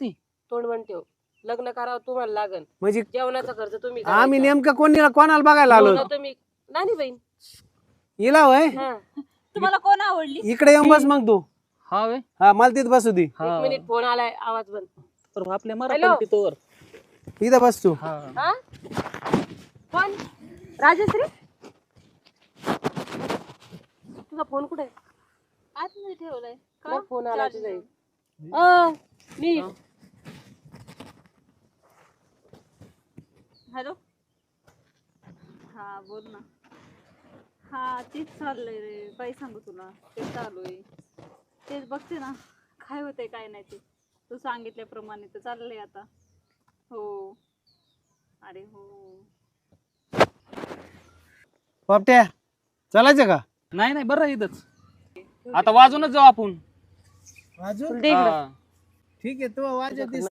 बोलती तोंड म्हण ठेव. लग्न करावं तुम्हाला लागन, म्हणजे जेवणाचा खर्च तुम्ही आम्ही करायचा. नेमकं कोणाला बघायला आलो जेवणाचं तुम्ही नानी बहीण. हिला वय हा तुम्हाला कोण आवडली? इकडे येऊन बस मग तू. हा वे हा मला तिथं बसू दे. हा. 1 मिनिट फोन आलाय, आवाज बंद. तर आपल्या हॅलो? मराठी तोवर इथं बस तू. हा हा कोण? राजश्री, तुझा फोन कुठे आहे? आतमध्ये ठेवलाय तुला का? फोन आला Charging तुझा वर. नीट. हॅलो, हा बोल ना. हा तेच चाललंय रे, काय सांगू तुला, तेच चालू आहे. तेच बघते ना काय होतंय काय नाही ते. तू सांगितल्याप्रमाणे तर चाललंय आता. हो, अरे हो. पोपट्या चालायचं का? नाही नाही बरं आहे इथंच. आता वाजूनच जाऊ आपण. वाजू तुला दे इकडं. हा. ठीक आहे तू वाजव